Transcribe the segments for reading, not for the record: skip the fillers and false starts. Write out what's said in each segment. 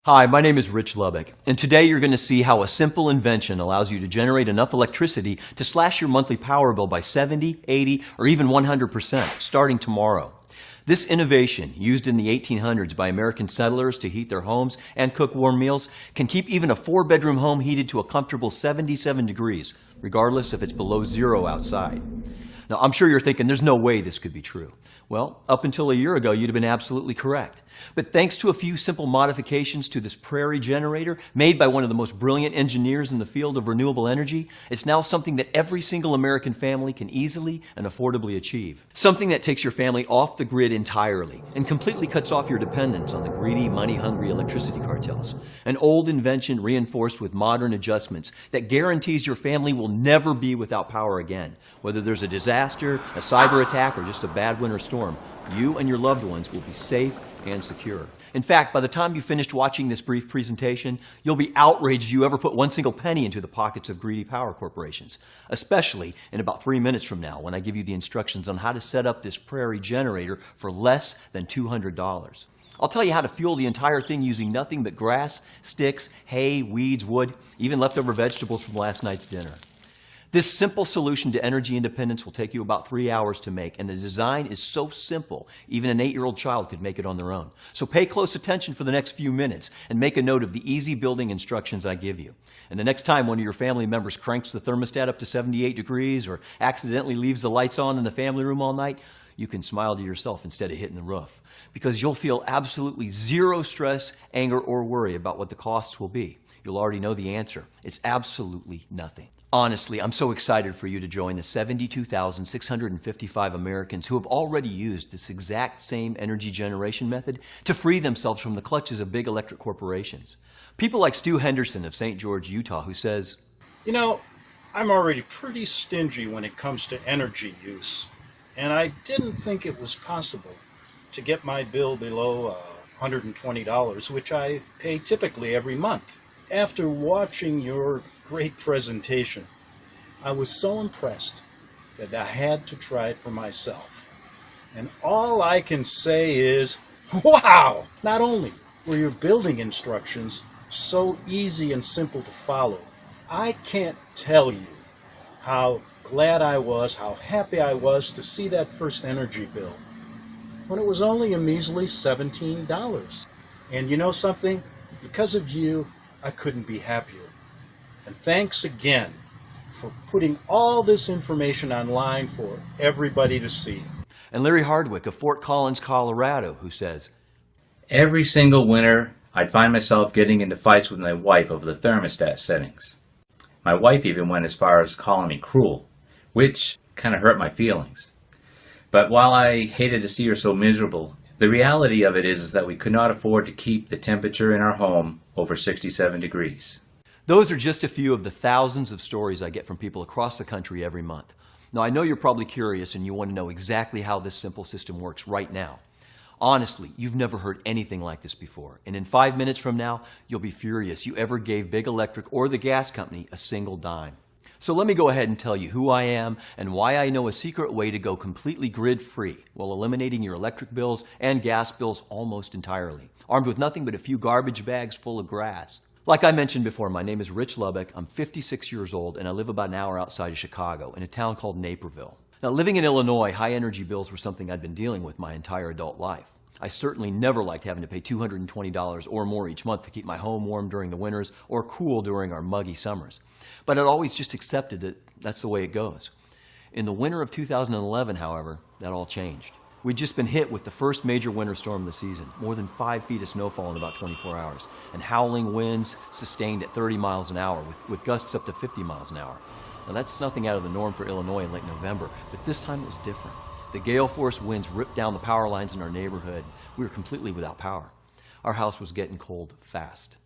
Hi, my name is Rich Lubbock, and today you're going to see how a simple invention allows you to generate enough electricity to slash your monthly power bill by 70, 80, or even 100% starting tomorrow. This innovation, used in the 1800s by American settlers to heat their homes and cook warm meals, can keep even a 4-bedroom home heated to a comfortable 77 degrees, regardless if it's below zero outside. Now, I'm sure you're thinking there's no way this could be true. Well, up until a year ago, you'd have been absolutely correct. But thanks to a few simple modifications to this Prairie generator, made by one of the most brilliant engineers in the field of renewable energy, it's now something that every single American family can easily and affordably achieve. Something that takes your family off the grid entirely and completely cuts off your dependence on the greedy, money-hungry electricity cartels. An old invention reinforced with modern adjustments that guarantees your family will never be without power again. Whether there's a disaster, a cyber attack, or just a bad winter storm, you and your loved ones will be safe and secure. In fact, by the time you've finished watching this brief presentation, you'll be outraged you ever put one single penny into the pockets of greedy power corporations, especially in about 3 minutes from now when I give you the instructions on how to set up this Prairie generator for less than $200. I'll tell you how to fuel the entire thing using nothing but grass, sticks, hay, weeds, wood, even leftover vegetables from last night's dinner. This simple solution to energy independence will take you about 3 hours to make, and the design is so simple, even an 8-year-old child could make it on their own. So pay close attention for the next few minutes and make a note of the easy building instructions I give you. And the next time one of your family members cranks the thermostat up to 78 degrees or accidentally leaves the lights on in the family room all night, you can smile to yourself instead of hitting the roof, because you'll feel absolutely zero stress, anger, or worry about what the costs will be. You'll already know the answer. It's absolutely nothing. Honestly, I'm so excited for you to join the 72,655 Americans who have already used this exact same energy generation method to free themselves from the clutches of big electric corporations. People like Stu Henderson of St. George, Utah, who says, "You know, I'm already pretty stingy when it comes to energy use, and I didn't think it was possible to get my bill below $120, which I pay typically every month. After watching your great presentation, I was so impressed that I had to try it for myself. And all I can say is, wow! Not only were your building instructions so easy and simple to follow, I can't tell you how glad I was, how happy I was to see that first energy bill when it was only a measly $17. And you know something? Because of you, I couldn't be happier. And thanks again for putting all this information online for everybody to see." And Larry Hardwick of Fort Collins, Colorado, who says, "Every single winter, I'd find myself getting into fights with my wife over the thermostat settings. My wife even went as far as calling me cruel, which kind of hurt my feelings. But while I hated to see her so miserable, the reality of it is that we could not afford to keep the temperature in our home over 67 degrees. Those are just a few of the thousands of stories I get from people across the country every month. Now, I know you're probably curious and you want to know exactly how this simple system works right now. Honestly, you've never heard anything like this before. And in 5 minutes from now, you'll be furious you ever gave Big Electric or the gas company a single dime. So let me go ahead and tell you who I am and why I know a secret way to go completely grid-free while eliminating your electric bills and gas bills almost entirely, armed with nothing but a few garbage bags full of grass. Like I mentioned before, my name is Rich Lubbock. I'm 56 years old, and I live about an hour outside of Chicago in a town called Naperville. Now, living in Illinois, high energy bills were something I'd been dealing with my entire adult life. I certainly never liked having to pay $220 or more each month to keep my home warm during the winters or cool during our muggy summers. But I'd always just accepted that that's the way it goes. In the winter of 2011, however, that all changed. We'd just been hit with the first major winter storm of the season, more than 5 feet of snowfall in about 24 hours, and howling winds sustained at 30 miles an hour with gusts up to 50 miles an hour. Now, that's nothing out of the norm for Illinois in late November, but this time it was different. The gale-force winds ripped down the power lines in our neighborhood. We were completely without power. Our house was getting cold fast.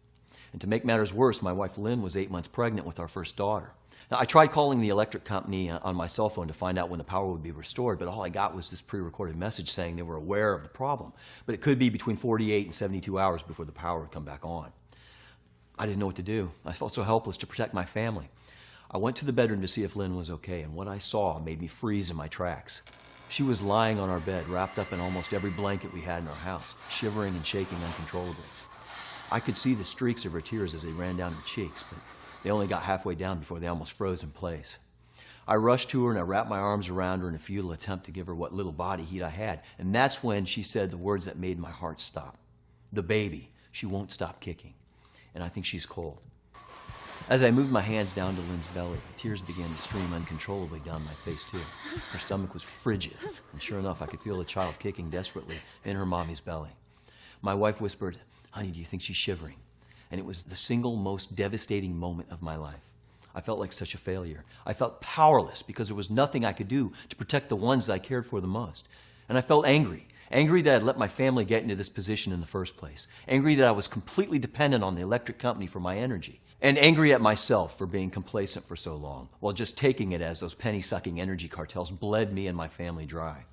And to make matters worse, my wife Lynn was 8 months pregnant with our first daughter. Now, I tried calling the electric company on my cell phone to find out when the power would be restored, but all I got was this pre-recorded message saying they were aware of the problem, but it could be between 48 and 72 hours before the power would come back on. I didn't know what to do. I felt so helpless to protect my family. I went to the bedroom to see if Lynn was okay, and what I saw made me freeze in my tracks. She was lying on our bed, wrapped up in almost every blanket we had in our house, shivering and shaking uncontrollably. I could see the streaks of her tears as they ran down her cheeks, but they only got halfway down before they almost froze in place. I rushed to her and I wrapped my arms around her in a futile attempt to give her what little body heat I had. And that's when she said the words that made my heart stop. The baby, she won't stop kicking. And I think she's cold. As I moved my hands down to Lynn's belly, tears began to stream uncontrollably down my face too. Her stomach was frigid, and sure enough, I could feel the child kicking desperately in her mommy's belly. My wife whispered, "Honey, do you think she's shivering?" And it was the single most devastating moment of my life. I felt like such a failure. I felt powerless because there was nothing I could do to protect the ones I cared for the most. And I felt angry. Angry that I'd let my family get into this position in the first place. Angry that I was completely dependent on the electric company for my energy. And angry at myself for being complacent for so long, while just taking it as those penny-sucking energy cartels bled me and my family dry.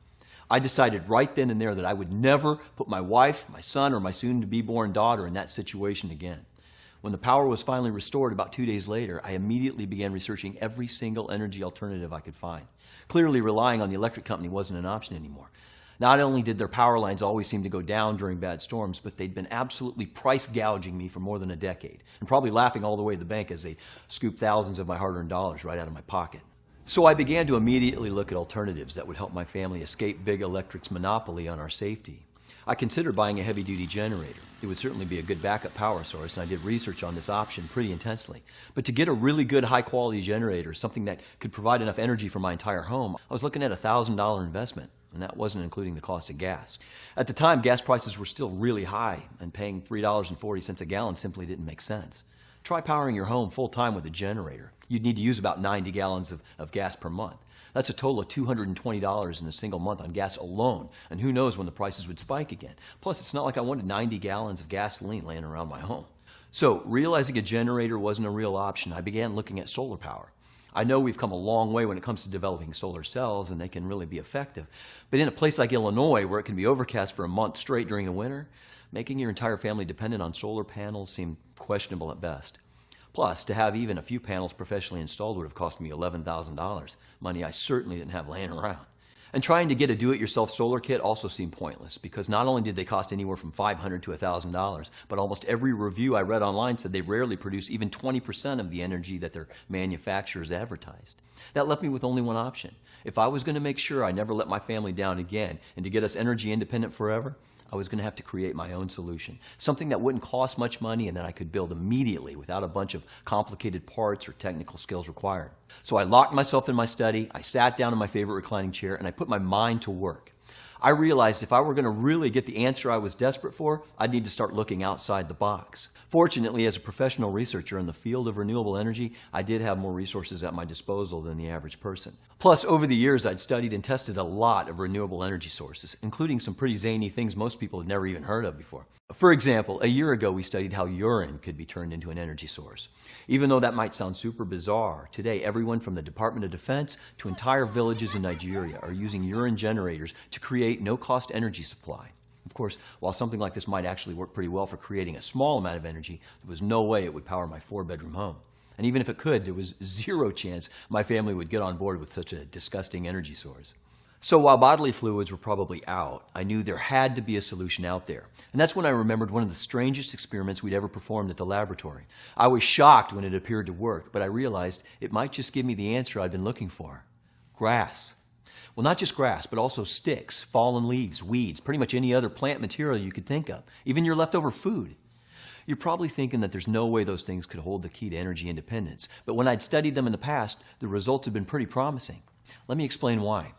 I decided right then and there that I would never put my wife, my son, or my soon-to-be-born daughter in that situation again. When the power was finally restored about 2 days later, I immediately began researching every single energy alternative I could find. Clearly, relying on the electric company wasn't an option anymore. Not only did their power lines always seem to go down during bad storms, but they'd been absolutely price gouging me for more than a decade, and probably laughing all the way to the bank as they scooped thousands of my hard-earned dollars right out of my pocket. So I began to immediately look at alternatives that would help my family escape Big Electric's monopoly on our safety. I considered buying a heavy-duty generator. It would certainly be a good backup power source, and I did research on this option pretty intensely. But to get a really good high-quality generator, something that could provide enough energy for my entire home, I was looking at a $1,000 investment, and that wasn't including the cost of gas. At the time, gas prices were still really high, and paying $3.40 a gallon simply didn't make sense. Try powering your home full-time with a generator. You'd need to use about 90 gallons of gas per month. That's a total of $220 in a single month on gas alone, and who knows when the prices would spike again. Plus, it's not like I wanted 90 gallons of gasoline laying around my home. So, realizing a generator wasn't a real option, I began looking at solar power. I know we've come a long way when it comes to developing solar cells, and they can really be effective. But in a place like Illinois, where it can be overcast for a month straight during the winter, making your entire family dependent on solar panels seemed questionable at best. Plus, to have even a few panels professionally installed would have cost me $11,000, money I certainly didn't have laying around. And trying to get a do-it-yourself solar kit also seemed pointless, because not only did they cost anywhere from $500 to $1,000, but almost every review I read online said they rarely produce even 20% of the energy that their manufacturers advertised. That left me with only one option. If I was going to make sure I never let my family down again, and to get us energy independent forever, I was going to have to create my own solution, something that wouldn't cost much money and that I could build immediately without a bunch of complicated parts or technical skills required. So I locked myself in my study, I sat down in my favorite reclining chair, and I put my mind to work. I realized if I were going to really get the answer I was desperate for, I'd need to start looking outside the box. Fortunately, as a professional researcher in the field of renewable energy, I did have more resources at my disposal than the average person. Plus, over the years, I'd studied and tested a lot of renewable energy sources, including some pretty zany things most people had never even heard of before. For example, a year ago, we studied how urine could be turned into an energy source. Even though that might sound super bizarre, today everyone from the Department of Defense to entire villages in Nigeria are using urine generators to create no-cost energy supply. Of course, while something like this might actually work pretty well for creating a small amount of energy, there was no way it would power my 4-bedroom home. And even if it could, there was zero chance my family would get on board with such a disgusting energy source. So while bodily fluids were probably out, I knew there had to be a solution out there. And that's when I remembered one of the strangest experiments we'd ever performed at the laboratory. I was shocked when it appeared to work, but I realized it might just give me the answer I'd been looking for. Grass. Well, not just grass, but also sticks, fallen leaves, weeds, pretty much any other plant material you could think of, even your leftover food. You're probably thinking that there's no way those things could hold the key to energy independence, but when I'd studied them in the past, the results had been pretty promising. Let me explain why.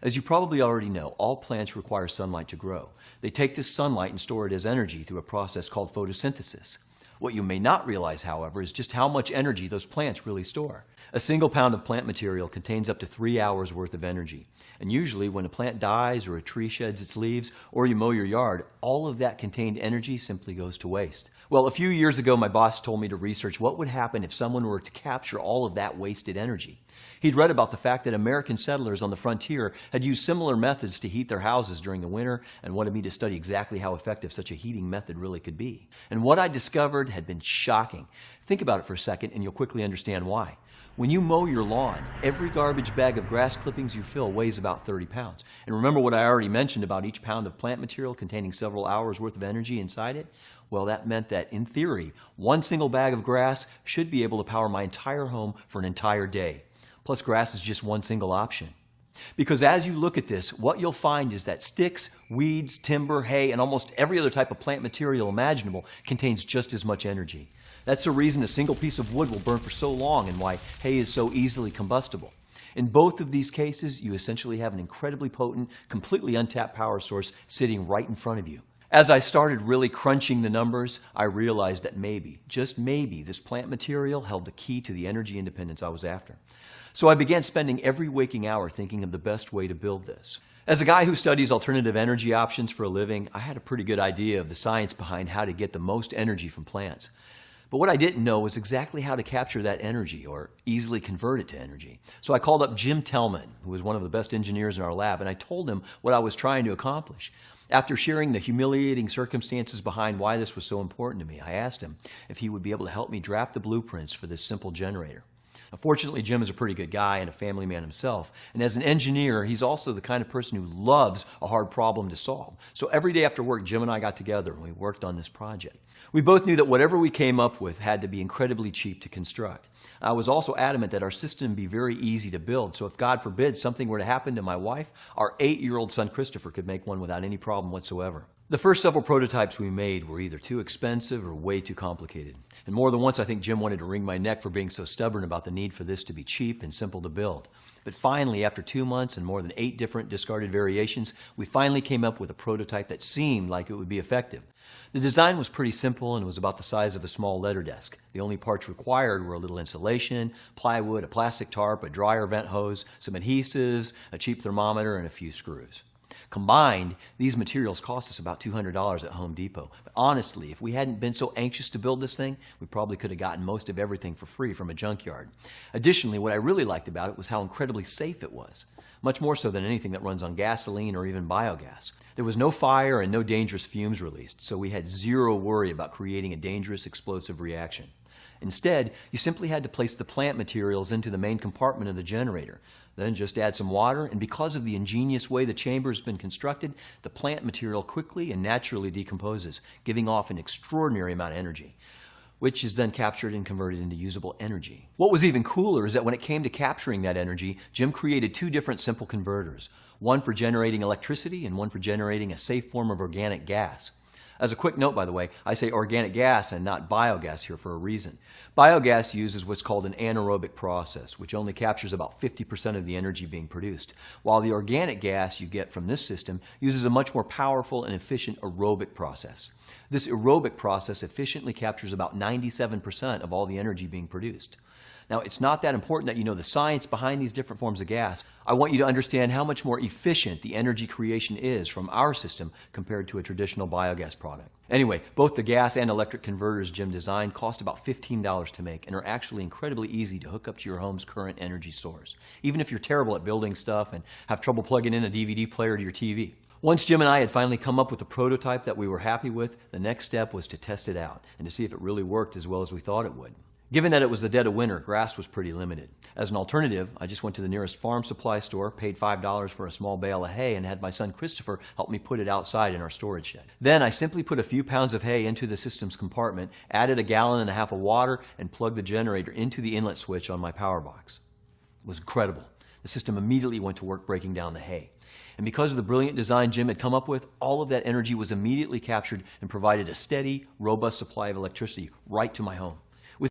As you probably already know, all plants require sunlight to grow. They take this sunlight and store it as energy through a process called photosynthesis. What you may not realize, however, is just how much energy those plants really store. A single pound of plant material contains up to 3 hours worth of energy. And usually when a plant dies or a tree sheds its leaves or you mow your yard, all of that contained energy simply goes to waste. Well, a few years ago, my boss told me to research what would happen if someone were to capture all of that wasted energy. He'd read about the fact that American settlers on the frontier had used similar methods to heat their houses during the winter and wanted me to study exactly how effective such a heating method really could be. And what I discovered had been shocking. Think about it for a second and you'll quickly understand why. When you mow your lawn, every garbage bag of grass clippings you fill weighs about 30 pounds. And remember what I already mentioned about each pound of plant material containing several hours worth of energy inside it? Well, that meant that, in theory, one single bag of grass should be able to power my entire home for an entire day. Plus, grass is just one single option. Because as you look at this, what you'll find is that sticks, weeds, timber, hay, and almost every other type of plant material imaginable contains just as much energy. That's the reason a single piece of wood will burn for so long and why hay is so easily combustible. In both of these cases, you essentially have an incredibly potent, completely untapped power source sitting right in front of you. As I started really crunching the numbers, I realized that maybe, just maybe, this plant material held the key to the energy independence I was after. So I began spending every waking hour thinking of the best way to build this. As a guy who studies alternative energy options for a living, I had a pretty good idea of the science behind how to get the most energy from plants. But what I didn't know was exactly how to capture that energy or easily convert it to energy. So I called up Jim Tellman, who was one of the best engineers in our lab, and I told him what I was trying to accomplish. After sharing the humiliating circumstances behind why this was so important to me, I asked him if he would be able to help me draft the blueprints for this simple generator. Fortunately, Jim is a pretty good guy and a family man himself. And as an engineer, he's also the kind of person who loves a hard problem to solve. So every day after work, Jim and I got together and we worked on this project. We both knew that whatever we came up with had to be incredibly cheap to construct. I was also adamant that our system be very easy to build. So if God forbid something were to happen to my wife, our 8-year-old son Christopher could make one without any problem whatsoever. The first several prototypes we made were either too expensive or way too complicated. And more than once, I think Jim wanted to wring my neck for being so stubborn about the need for this to be cheap and simple to build. But finally, after 2 months and more than 8 different discarded variations, we finally came up with a prototype that seemed like it would be effective. The design was pretty simple and was about the size of a small letter desk. The only parts required were a little insulation, plywood, a plastic tarp, a dryer vent hose, some adhesives, a cheap thermometer, and a few screws. Combined, these materials cost us about $200 at Home Depot. But honestly, if we hadn't been so anxious to build this thing, we probably could have gotten most of everything for free from a junkyard. Additionally, what I really liked about it was how incredibly safe it was. Much more so than anything that runs on gasoline or even biogas. There was no fire and no dangerous fumes released, so we had zero worry about creating a dangerous explosive reaction. Instead, you simply had to place the plant materials into the main compartment of the generator. Then just add some water, and because of the ingenious way the chamber has been constructed, the plant material quickly and naturally decomposes, giving off an extraordinary amount of energy, which is then captured and converted into usable energy. What was even cooler is that when it came to capturing that energy, Jim created 2 different simple converters, one for generating electricity and one for generating a safe form of organic gas. As a quick note, by the way, I say organic gas and not biogas here for a reason. Biogas uses what's called an anaerobic process, which only captures about 50% of the energy being produced, while the organic gas you get from this system uses a much more powerful and efficient aerobic process. This aerobic process efficiently captures about 97% of all the energy being produced. Now, it's not that important that you know the science behind these different forms of gas. I want you to understand how much more efficient the energy creation is from our system compared to a traditional biogas product. Anyway, both the gas and electric converters Jim designed cost about $15 to make and are actually incredibly easy to hook up to your home's current energy source, even if you're terrible at building stuff and have trouble plugging in a DVD player to your TV. Once Jim and I had finally come up with a prototype that we were happy with, the next step was to test it out and to see if it really worked as well as we thought it would. Given that it was the dead of winter, grass was pretty limited. As an alternative, I just went to the nearest farm supply store, paid $5 for a small bale of hay, and had my son Christopher help me put it outside in our storage shed. Then I simply put a few pounds of hay into the system's compartment, added 1.5 gallons of water, and plugged the generator into the inlet switch on my power box. It was incredible. The system immediately went to work breaking down the hay. And because of the brilliant design Jim had come up with, all of that energy was immediately captured and provided a steady, robust supply of electricity right to my home.